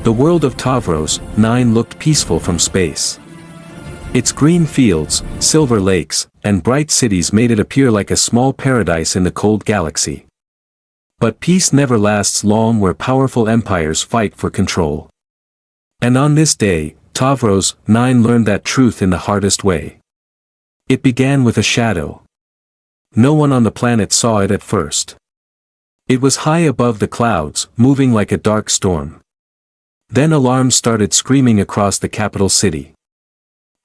The world of Tavros 9 looked peaceful from space. Its green fields, silver lakes, and bright cities made it appear like a small paradise in the cold galaxy. But peace never lasts long where powerful empires fight for control. And on this day, Tavros 9 learned that truth in the hardest way. It began with a shadow. No one on the planet saw it at first. It was high above the clouds, moving like a dark storm. Then alarms started screaming across the capital city.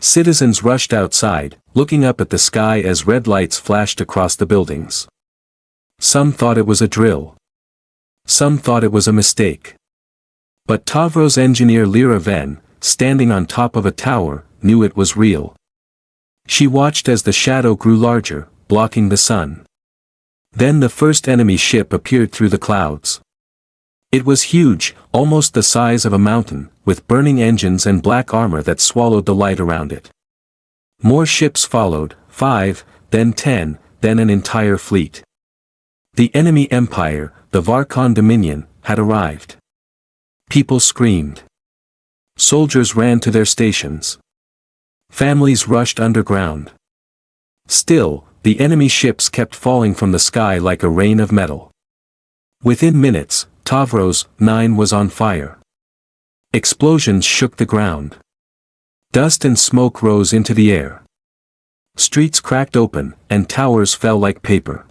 Citizens rushed outside, looking up at the sky as red lights flashed across the buildings. Some thought it was a drill. Some thought it was a mistake. But Tavros engineer Lyra Ven, standing on top of a tower, knew it was real. She watched as the shadow grew larger, blocking the sun. Then the first enemy ship appeared through the clouds. It was huge, almost the size of a mountain, with burning engines and black armor that swallowed the light around it. More ships followed, 5, then 10, then an entire fleet. The enemy empire, the Varcon Dominion, had arrived. People screamed. Soldiers ran to their stations. Families rushed underground. Still, the enemy ships kept falling from the sky like a rain of metal. Within minutes, Tavros 9 was on fire. Explosions shook the ground. Dust and smoke rose into the air. Streets cracked open, and towers fell like paper.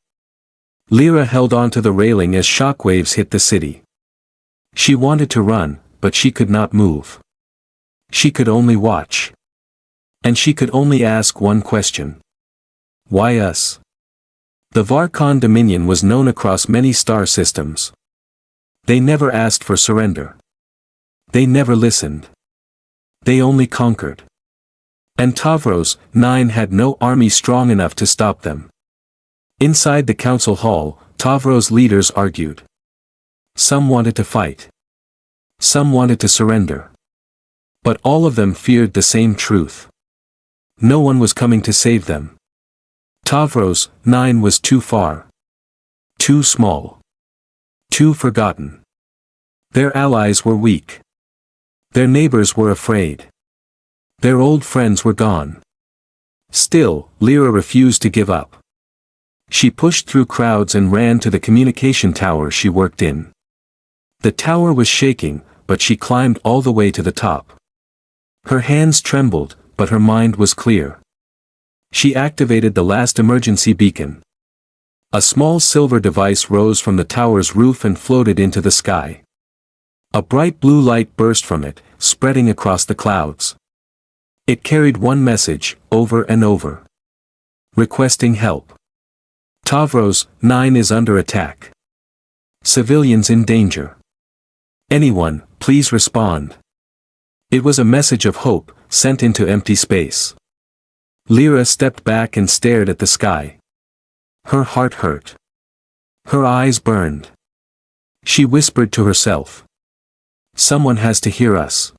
Lyra held onto the railing as shockwaves hit the city. She wanted to run, but she could not move. She could only watch. And she could only ask one question. Why us? The Varcon Dominion was known across many star systems. They never asked for surrender. They never listened. They only conquered. And Tavros 9 had no army strong enough to stop them. Inside the council hall, Tavros leaders argued. Some wanted to fight. Some wanted to surrender. But all of them feared the same truth. No one was coming to save them. Tavros 9 was too far. Too small. Too forgotten. Their allies were weak. Their neighbors were afraid. Their old friends were gone. Still, Lyra refused to give up. She pushed through crowds and ran to the communication tower she worked in. The tower was shaking, but she climbed all the way to the top. Her hands trembled, but her mind was clear. She activated the last emergency beacon. A small silver device rose from the tower's roof and floated into the sky. A bright blue light burst from it, spreading across the clouds. It carried one message, over and over. Requesting help. Tavros 9 is under attack. Civilians in danger. Anyone, please respond. It was a message of hope, sent into empty space. Lyra stepped back and stared at the sky. Her heart hurt. Her eyes burned. She whispered to herself. Someone has to hear us.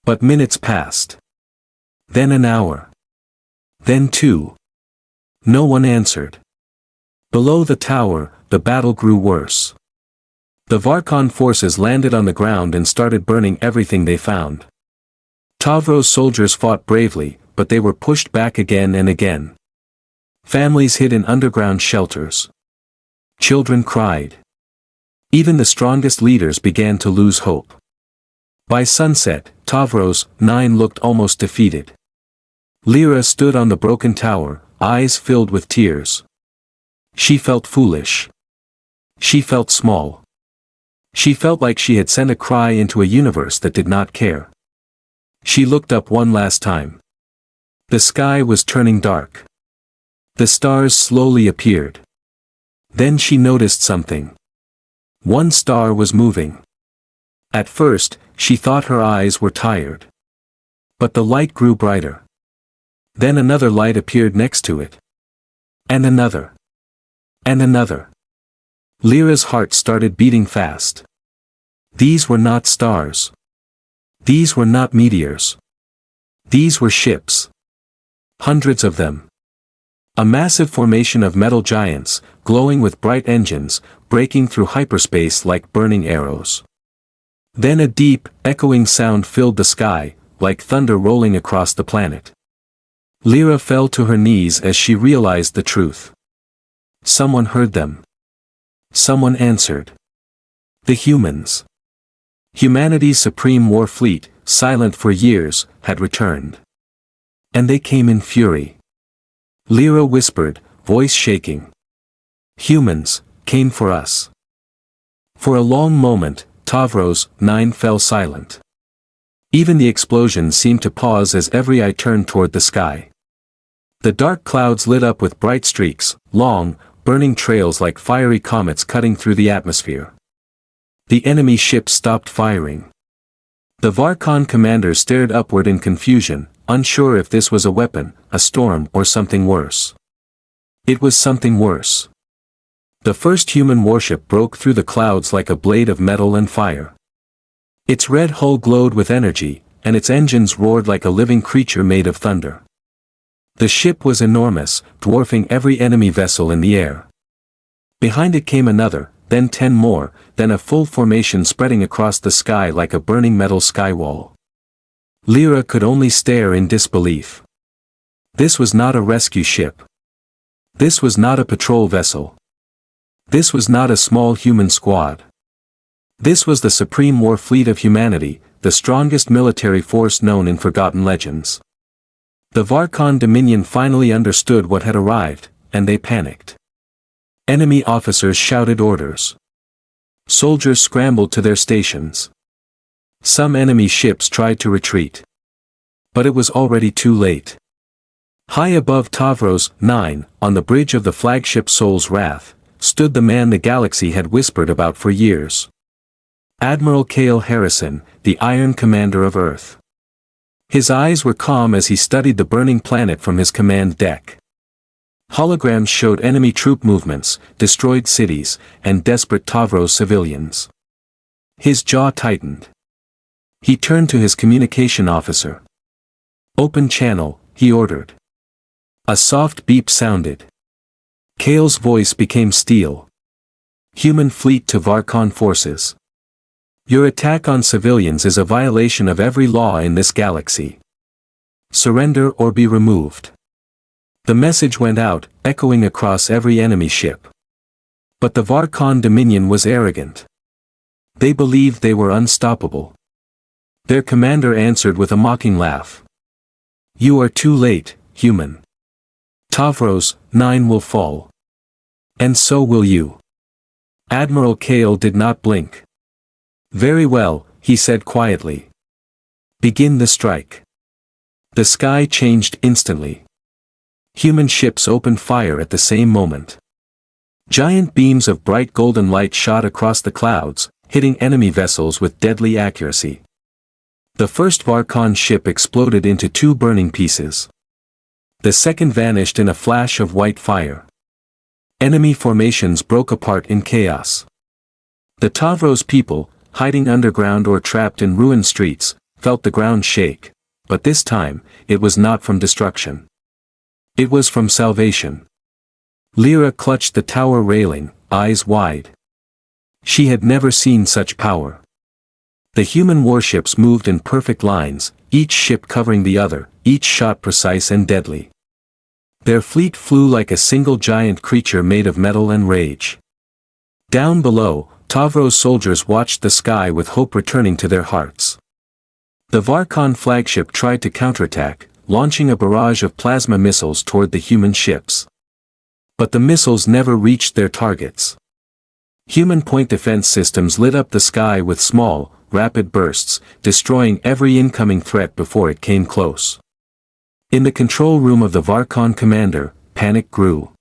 But minutes passed. Then an hour. Then 2. No one answered. Below the tower, the battle grew worse. The Varcon forces landed on the ground and started burning everything they found. Tavros soldiers fought bravely, but they were pushed back again and again. Families hid in underground shelters. Children cried. Even the strongest leaders began to lose hope. By sunset, Tavros 9 looked almost defeated. Lyra stood on the broken tower, eyes filled with tears. She felt foolish. She felt small. She felt like she had sent a cry into a universe that did not care. She looked up one last time. The sky was turning dark. The stars slowly appeared. Then she noticed something. One star was moving. At first, she thought her eyes were tired. But the light grew brighter. Then another light appeared next to it. And another. And another. Lyra's heart started beating fast. These were not stars. These were not meteors. These were ships. Hundreds of them. A massive formation of metal giants, glowing with bright engines, breaking through hyperspace like burning arrows. Then a deep, echoing sound filled the sky, like thunder rolling across the planet. Lyra fell to her knees as she realized the truth. Someone heard them. Someone answered. The humans. Humanity's supreme war fleet, silent for years, had returned. And they came in fury. Lyra whispered, voice shaking. Humans, came for us. For a long moment, Tavros, 9 fell silent. Even the explosion seemed to pause as every eye turned toward the sky. The dark clouds lit up with bright streaks, long, burning trails like fiery comets cutting through the atmosphere. The enemy ships stopped firing. The Varcon commander stared upward in confusion, unsure if this was a weapon, a storm, or something worse. It was something worse. The first human warship broke through the clouds like a blade of metal and fire. Its red hull glowed with energy, and its engines roared like a living creature made of thunder. The ship was enormous, dwarfing every enemy vessel in the air. Behind it came another, then 10 more, then a full formation spreading across the sky like a burning metal skywall. Lyra could only stare in disbelief. This was not a rescue ship. This was not a patrol vessel. This was not a small human squad. This was the supreme war fleet of humanity, the strongest military force known in forgotten legends. The Varcon Dominion finally understood what had arrived, and they panicked. Enemy officers shouted orders. Soldiers scrambled to their stations. Some enemy ships tried to retreat. But it was already too late. High above Tavros, 9, on the bridge of the flagship Sol's Wrath, stood the man the galaxy had whispered about for years. Admiral Cale Harrison, the Iron Commander of Earth. His eyes were calm as he studied the burning planet from his command deck. Holograms showed enemy troop movements, destroyed cities, and desperate Tavros civilians. His jaw tightened. He turned to his communication officer. Open channel, he ordered. A soft beep sounded. Cale's voice became steel. Human fleet to Varcon forces. Your attack on civilians is a violation of every law in this galaxy. Surrender or be removed. The message went out, echoing across every enemy ship. But the Varcon Dominion was arrogant. They believed they were unstoppable. Their commander answered with a mocking laugh. You are too late, human. Tavros, 9 will fall. And so will you. Admiral Cale did not blink. Very well, he said quietly. Begin the strike. The sky changed instantly. Human ships opened fire at the same moment. Giant beams of bright golden light shot across the clouds, hitting enemy vessels with deadly accuracy. The first Varcon ship exploded into 2 burning pieces. The second vanished in a flash of white fire. Enemy formations broke apart in chaos. The Tavros people, hiding underground or trapped in ruined streets, felt the ground shake, but this time, it was not from destruction. It was from salvation. Lyra clutched the tower railing, eyes wide. She had never seen such power. The human warships moved in perfect lines, each ship covering the other, each shot precise and deadly. Their fleet flew like a single giant creature made of metal and rage. Down below, Tavros soldiers watched the sky with hope returning to their hearts. The Varcon flagship tried to counterattack, launching a barrage of plasma missiles toward the human ships. But the missiles never reached their targets. Human point defense systems lit up the sky with small, rapid bursts, destroying every incoming threat before it came close. In the control room of the Varcon commander, panic grew.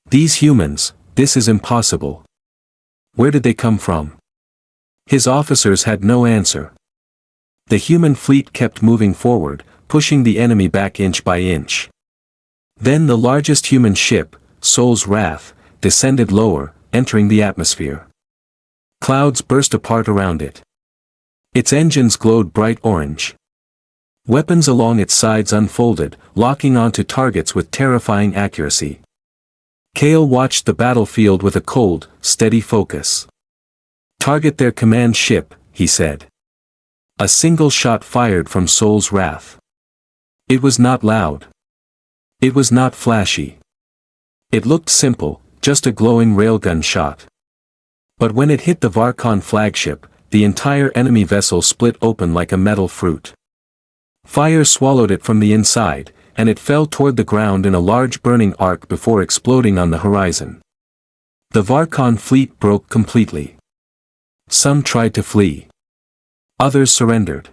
These humans, this is impossible. Where did they come from? His officers had no answer. The human fleet kept moving forward, pushing the enemy back inch by inch. Then the largest human ship, Sol's Wrath, descended lower, entering the atmosphere. Clouds burst apart around it. Its engines glowed bright orange. Weapons along its sides unfolded, locking onto targets with terrifying accuracy. Cale watched the battlefield with a cold, steady focus. Target their command ship, he said. A single shot fired from Sol's wrath. It was not loud. It was not flashy. It looked simple, just a glowing railgun shot. But when it hit the Varcon flagship, the entire enemy vessel split open like a metal fruit. Fire swallowed it from the inside, and it fell toward the ground in a large burning arc before exploding on the horizon. The Varcon fleet broke completely. Some tried to flee. Others surrendered.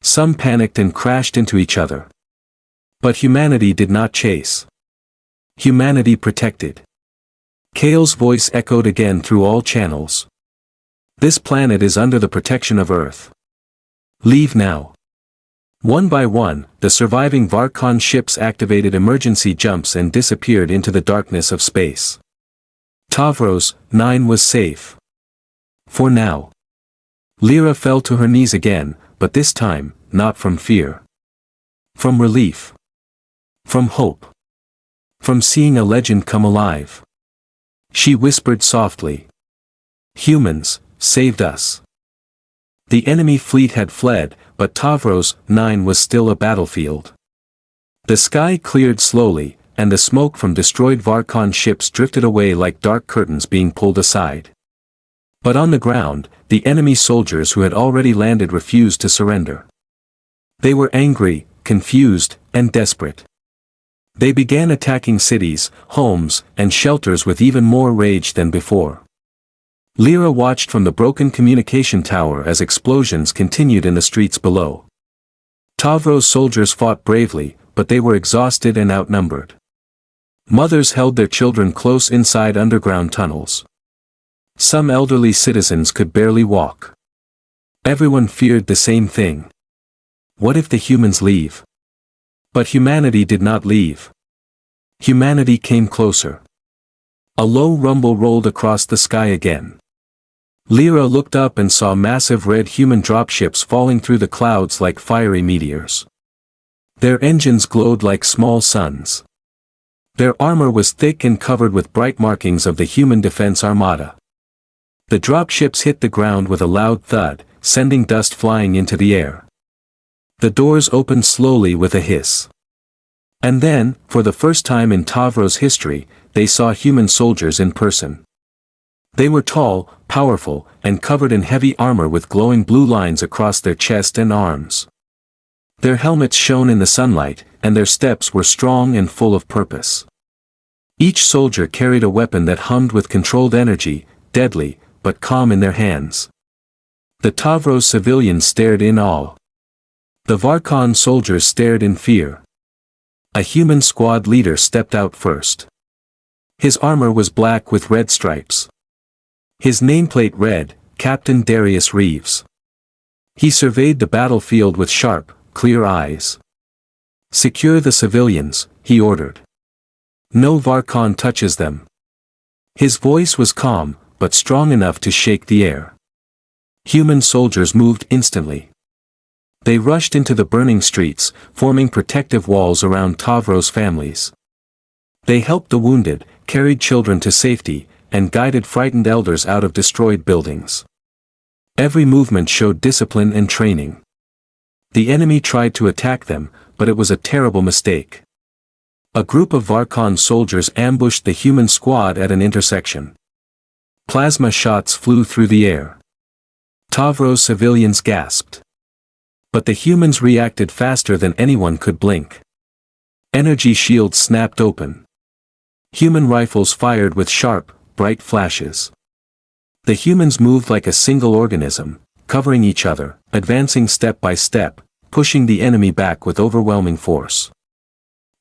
Some panicked and crashed into each other. But humanity did not chase. Humanity protected. Kale's voice echoed again through all channels. This planet is under the protection of Earth. Leave now. One by one, the surviving Varcon ships activated emergency jumps and disappeared into the darkness of space. Tavros, 9 was safe. For now. Lyra fell to her knees again, but this time, not from fear. From relief. From hope. From seeing a legend come alive. She whispered softly. Humans, saved us. The enemy fleet had fled, but Tavros, 9 was still a battlefield. The sky cleared slowly, and the smoke from destroyed Varcon ships drifted away like dark curtains being pulled aside. But on the ground, the enemy soldiers who had already landed refused to surrender. They were angry, confused, and desperate. They began attacking cities, homes, and shelters with even more rage than before. Lyra watched from the broken communication tower as explosions continued in the streets below. Tavros' soldiers fought bravely, but they were exhausted and outnumbered. Mothers held their children close inside underground tunnels. Some elderly citizens could barely walk. Everyone feared the same thing. What if the humans leave? But humanity did not leave. Humanity came closer. A low rumble rolled across the sky again. Lyra looked up and saw massive red human dropships falling through the clouds like fiery meteors. Their engines glowed like small suns. Their armor was thick and covered with bright markings of the human defense armada. The dropships hit the ground with a loud thud, sending dust flying into the air. The doors opened slowly with a hiss. And then, for the first time in Tavros' history, they saw human soldiers in person. They were tall, powerful, and covered in heavy armor with glowing blue lines across their chest and arms. Their helmets shone in the sunlight, and their steps were strong and full of purpose. Each soldier carried a weapon that hummed with controlled energy, deadly, but calm in their hands. The Tavros civilians stared in awe. The Varcon soldiers stared in fear. A human squad leader stepped out first. His armor was black with red stripes. His nameplate read, Captain Darius Reeves. He surveyed the battlefield with sharp, clear eyes. Secure the civilians, he ordered. No Varcon touches them. His voice was calm, but strong enough to shake the air. Human soldiers moved instantly. They rushed into the burning streets, forming protective walls around Tavros' families. They helped the wounded, carried children to safety, and guided frightened elders out of destroyed buildings. Every movement showed discipline and training. The enemy tried to attack them, but it was a terrible mistake. A group of Varcon soldiers ambushed the human squad at an intersection. Plasma shots flew through the air. Tavros civilians gasped. But the humans reacted faster than anyone could blink. Energy shields snapped open. Human rifles fired with sharp, bright flashes. The humans moved like a single organism, covering each other, advancing step by step, pushing the enemy back with overwhelming force.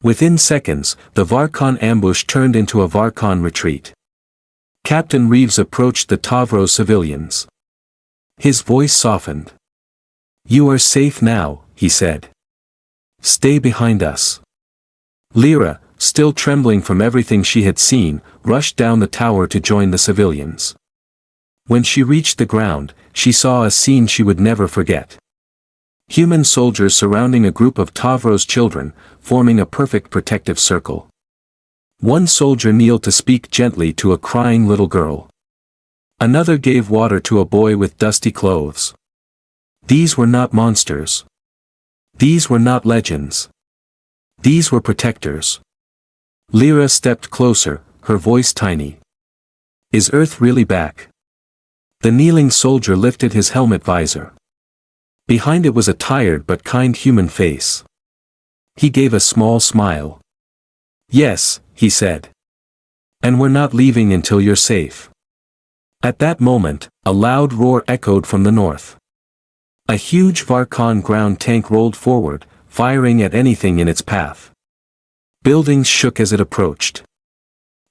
Within seconds, the Varcon ambush turned into a Varcon retreat. Captain Reeves approached the Tavros civilians. His voice softened. "You are safe now," he said. "Stay behind us." Lyra, still trembling from everything she had seen, rushed down the tower to join the civilians. When she reached the ground, she saw a scene she would never forget. Human soldiers surrounding a group of Tavros children, forming a perfect protective circle. One soldier kneeled to speak gently to a crying little girl. Another gave water to a boy with dusty clothes. These were not monsters. These were not legends. These were protectors. Lyra stepped closer, her voice tiny. Is Earth really back? The kneeling soldier lifted his helmet visor. Behind it was a tired but kind human face. He gave a small smile. Yes, he said. And we're not leaving until you're safe. At that moment, a loud roar echoed from the north. A huge Varcon ground tank rolled forward, firing at anything in its path. Buildings shook as it approached.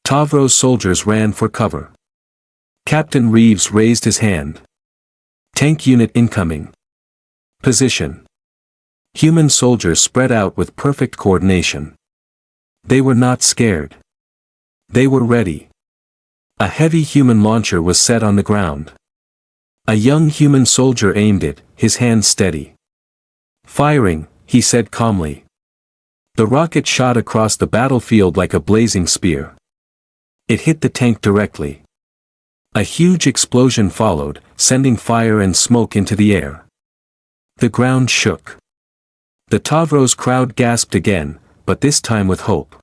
Tavro's soldiers ran for cover. Captain Reeves raised his hand. Tank unit incoming. Position. Human soldiers spread out with perfect coordination. They were not scared. They were ready. A heavy human launcher was set on the ground. A young human soldier aimed it, his hands steady. Firing, he said calmly. The rocket shot across the battlefield like a blazing spear. It hit the tank directly. A huge explosion followed, sending fire and smoke into the air. The ground shook. The Tavros crowd gasped again, but this time with hope.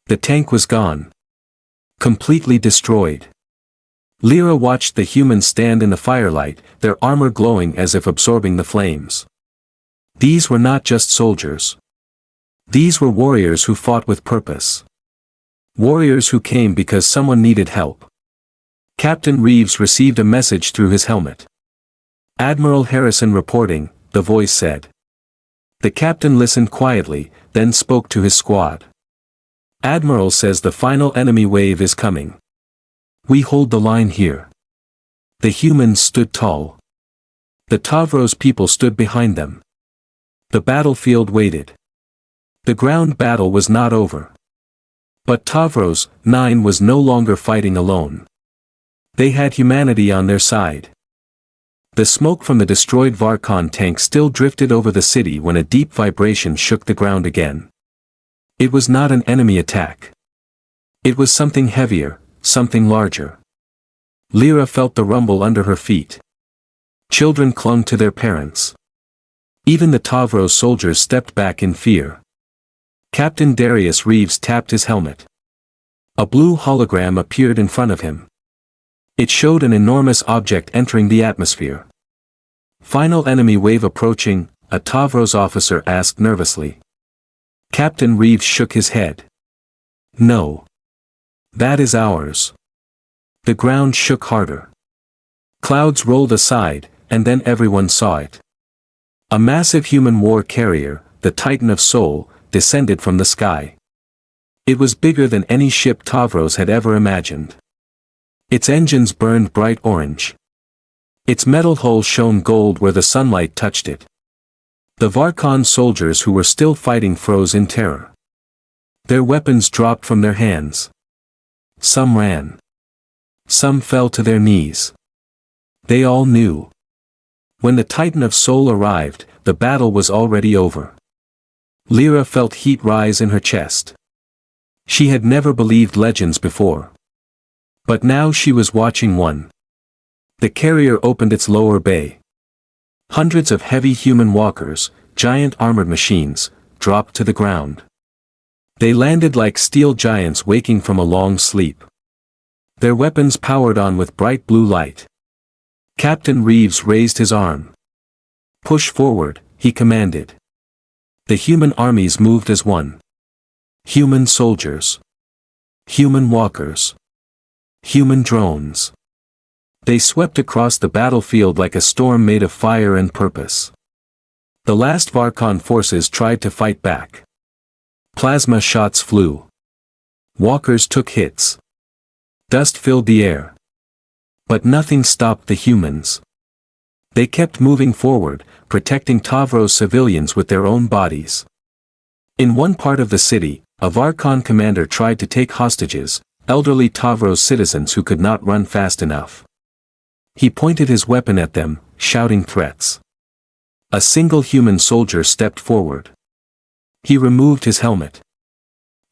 The tank was gone. Completely destroyed. Lyra watched the humans stand in the firelight, their armor glowing as if absorbing the flames. These were not just soldiers. These were warriors who fought with purpose. Warriors who came because someone needed help. Captain Reeves received a message through his helmet. Admiral Harrison reporting, the voice said. The captain listened quietly, then spoke to his squad. Admiral says the final enemy wave is coming. We hold the line here. The humans stood tall. The Tavros people stood behind them. The battlefield waited. The ground battle was not over. But Tavros 9 was no longer fighting alone. They had humanity on their side. The smoke from the destroyed Varcon tank still drifted over the city when a deep vibration shook the ground again. It was not an enemy attack. It was something heavier, something larger. Lyra felt the rumble under her feet. Children clung to their parents. Even the Tavros soldiers stepped back in fear. Captain Darius Reeves tapped his helmet. A blue hologram appeared in front of him. It showed an enormous object entering the atmosphere. Final enemy wave approaching, a Tavros officer asked nervously. Captain Reeves shook his head. No. That is ours. The ground shook harder. Clouds rolled aside, and then everyone saw it. A massive human war carrier, the Titan of Sol, descended from the sky. It was bigger than any ship Tavros had ever imagined. Its engines burned bright orange. Its metal hull shone gold where the sunlight touched it. The Varcon soldiers who were still fighting froze in terror. Their weapons dropped from their hands. Some ran. Some fell to their knees. They all knew. When the Titan of Sol arrived, the battle was already over. Lyra felt heat rise in her chest. She had never believed legends before. But now she was watching one. The carrier opened its lower bay. Hundreds of heavy human walkers, giant armored machines, dropped to the ground. They landed like steel giants waking from a long sleep. Their weapons powered on with bright blue light. Captain Reeves raised his arm. Push forward, he commanded. The human armies moved as one. Human soldiers. Human walkers. Human drones. They swept across the battlefield like a storm made of fire and purpose. The last Varcon forces tried to fight back. Plasma shots flew. Walkers took hits. Dust filled the air. But nothing stopped the humans. They kept moving forward, protecting Tavros civilians with their own bodies. In one part of the city, a Varcon commander tried to take hostages, elderly Tavros citizens who could not run fast enough. He pointed his weapon at them, shouting threats. A single human soldier stepped forward. He removed his helmet.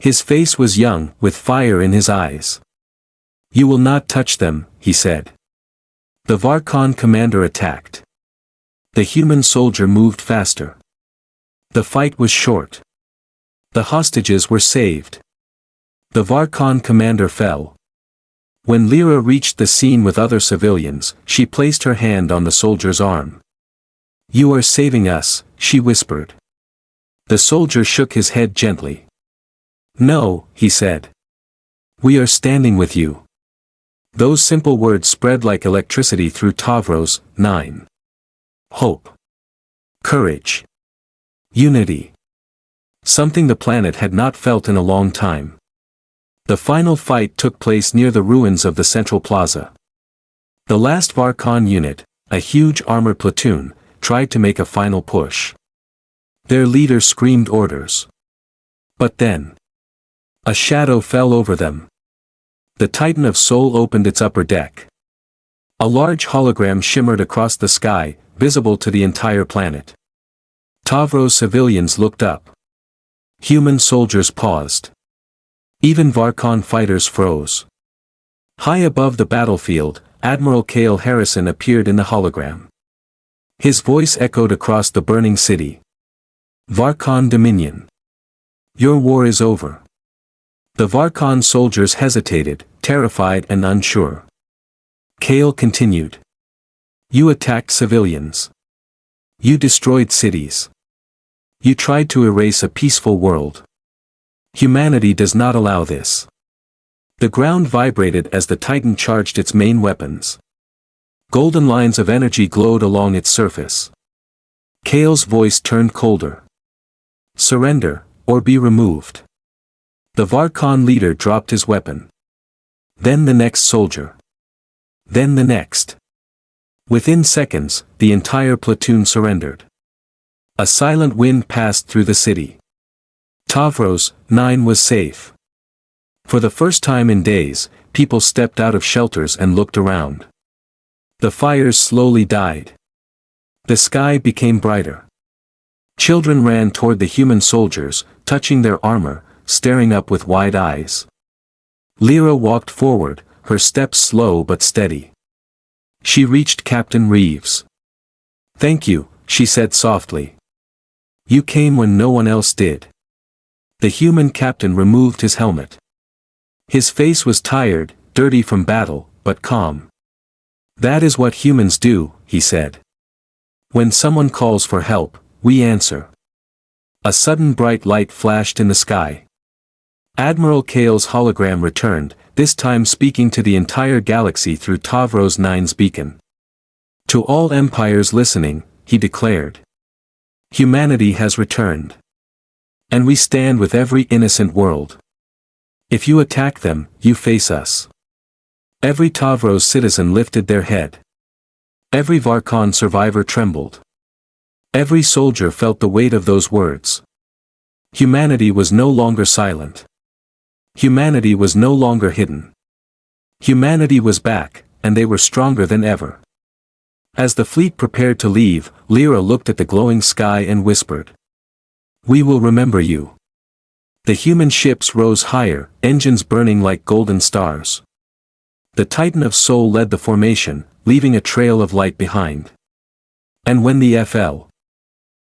His face was young, with fire in his eyes. You will not touch them, he said. The Varcon commander attacked. The human soldier moved faster. The fight was short. The hostages were saved. The Varcon commander fell. When Lyra reached the scene with other civilians, she placed her hand on the soldier's arm. "You are saving us," she whispered. The soldier shook his head gently. "No," he said. "We are standing with you." Those simple words spread like electricity through Tavros. 9. Hope. Courage. Unity. Something the planet had not felt in a long time. The final fight took place near the ruins of the central plaza. The last Varcon unit, a huge armored platoon, tried to make a final push. Their leader screamed orders. But then, a shadow fell over them. The Titan of Sol opened its upper deck. A large hologram shimmered across the sky, visible to the entire planet. Tavros civilians looked up. Human soldiers paused. Even Varcon fighters froze. High above the battlefield, Admiral Cale Harrison appeared in the hologram. His voice echoed across the burning city. "Varcon Dominion. Your war is over." The Varcon soldiers hesitated, terrified and unsure. Cale continued. "You attacked civilians. You destroyed cities. You tried to erase a peaceful world. Humanity does not allow this." The ground vibrated as the Titan charged its main weapons. Golden lines of energy glowed along its surface. Cale's voice turned colder. "Surrender, or be removed." The Varcon leader dropped his weapon. Then the next soldier. Then the next. Within seconds, the entire platoon surrendered. A silent wind passed through the city. Tavros. 9 was safe. For the first time in days, people stepped out of shelters and looked around. The fires slowly died. The sky became brighter. Children ran toward the human soldiers, touching their armor, staring up with wide eyes. Lyra walked forward, her steps slow but steady. She reached Captain Reeves. "Thank you," she said softly. "You came when no one else did." The human captain removed his helmet. His face was tired, dirty from battle, but calm. "That is what humans do," he said. "When someone calls for help, we answer." A sudden bright light flashed in the sky. Admiral Cale's hologram returned, this time speaking to the entire galaxy through Tavros 9's beacon. "To all empires listening," he declared. "Humanity has returned. And we stand with every innocent world. If you attack them, you face us." Every Tavros citizen lifted their head. Every Varcon survivor trembled. Every soldier felt the weight of those words. Humanity was no longer silent. Humanity was no longer hidden. Humanity was back, and they were stronger than ever. As the fleet prepared to leave, Lyra looked at the glowing sky and whispered, "We will remember you." The human ships rose higher, engines burning like golden stars. The Titan of Sol led the formation, leaving a trail of light behind. And when the FL